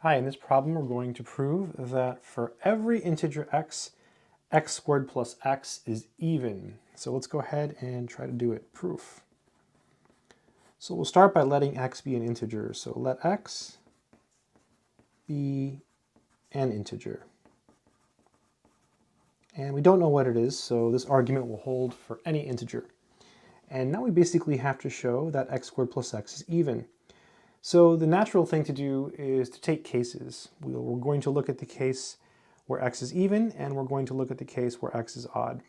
Hi, in this problem we're going to prove that for every integer x, x squared plus x is even. So let's go ahead and try to do it. Proof. So we'll start by letting x be an integer. So let x be an integer. And we don't know what it is, so this argument will hold for any integer. And now we basically have to show that x squared plus x is even. So the natural thing to do is to take cases. We're going to look at the case where x is even, and we're going to look at the case where x is odd.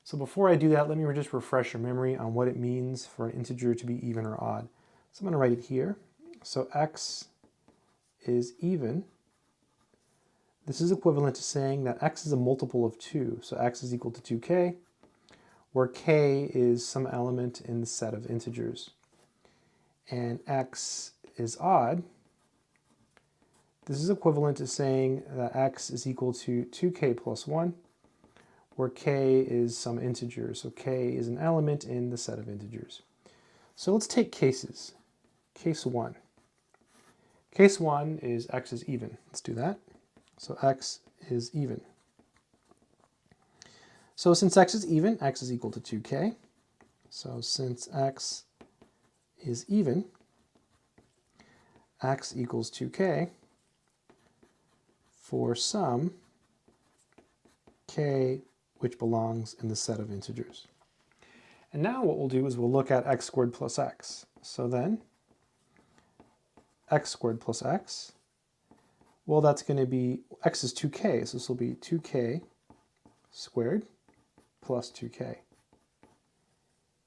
So before I do that, let me just refresh your memory on what it means for an integer to be even or odd. So I'm going to write it here. So x is even. This is equivalent to saying that x is a multiple of 2. So x is equal to 2k, where k is some element in the set of integers. And x is odd. This is equivalent to saying that x is equal to 2k plus 1, where k is some integer. So k is an element in the set of integers. So let's take cases. Case 1. Case 1 is x is even. Let's do that. So x is even. So since x is even, x is equal to 2k. So since x is even, x equals 2k for some k which belongs in the set of integers. And now what we'll do is we'll look at x squared plus x. So then x squared plus x, well, that's going to be, x is 2k, so this will be 2k squared plus 2k.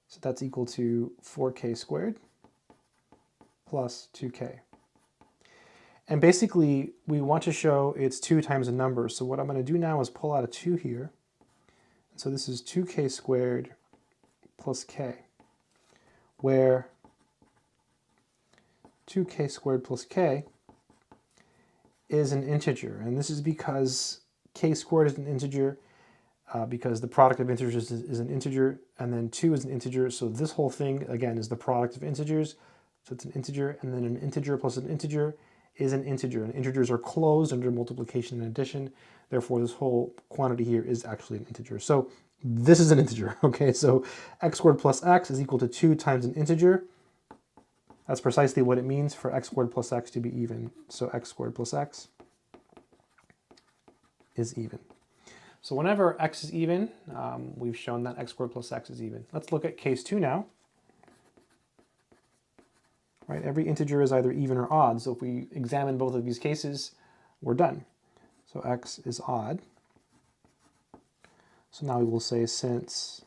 So that's equal to 4k squared plus 2k. And basically, we want to show it's 2 times a number. So what I'm going to do now is pull out a 2 here. So this is 2k squared plus k, where 2k squared plus k is an integer. And this is because k squared is an integer, because the product of integers is an integer, and then 2 is an integer. So this whole thing, again, is the product of integers. So it's an integer, and then an integer plus an integer is an integer. And integers are closed under multiplication and addition. Therefore, this whole quantity here is actually an integer. So this is an integer, okay? So x squared plus x is equal to 2 times an integer. That's precisely what it means for x squared plus x to be even. So x squared plus x is even. So whenever x is even, we've shown that x squared plus x is even. Let's look at case 2 now. Right, every integer is either even or odd. So if we examine both of these cases, we're done. So x is odd. So now we will say since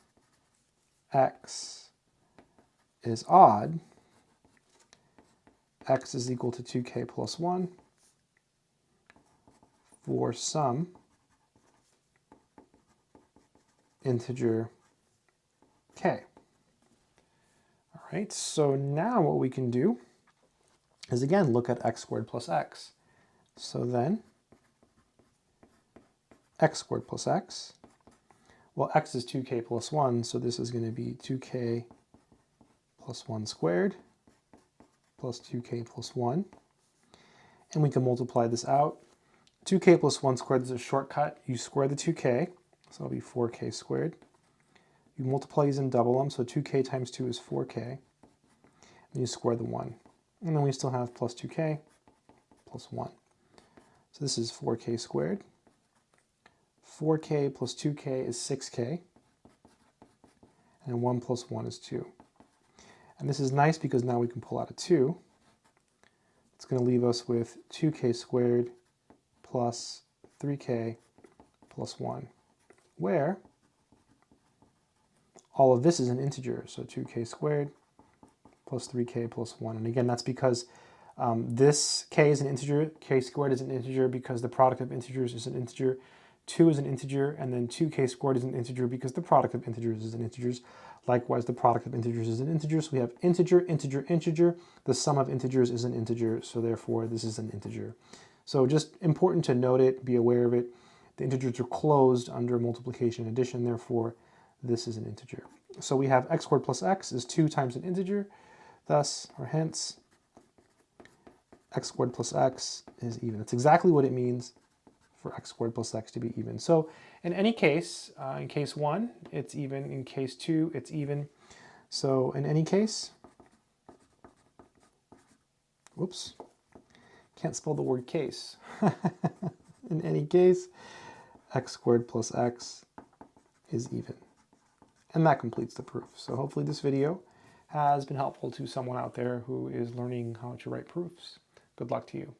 x is odd, x is equal to 2k plus 1 for some integer k. All right, so now what we can do is again look at x squared plus x. So then x squared plus x, well, x is 2k plus 1, so this is going to be 2k plus 1 squared plus 2k plus 1. And we can multiply this out. 2k plus 1 squared is a shortcut. You square the 2k, so it'll be 4k squared. You multiply these and double them, so 2k times 2 is 4k. And you square the 1. And then we still have plus 2k plus 1. So this is 4k squared. 4k plus 2k is 6k. And 1 plus 1 is 2. And this is nice because now we can pull out a 2. It's going to leave us with 2k squared plus 3k plus 1, where all of this is an integer. So 2k squared plus 3k plus 1. And again, that's because this k is an integer, k squared is an integer because the product of integers is an integer. 2 is an integer, and then 2k squared is an integer because the product of integers is an integer. Likewise, the product of integers is an integer, so we have integer, integer, integer. The sum of integers is an integer, so therefore this is an integer. So just important to note it, be aware of it. The integers are closed under multiplication and addition, therefore this is an integer. So we have x squared plus x is 2 times an integer, thus, or hence, x squared plus x is even. That's exactly what it means for x squared plus x to be even. So in any case, in case 1, it's even. In case 2, it's even. So in any case, whoops, can't spell the word case. In any case, x squared plus x is even. And that completes the proof. So hopefully this video has been helpful to someone out there who is learning how to write proofs. Good luck to you.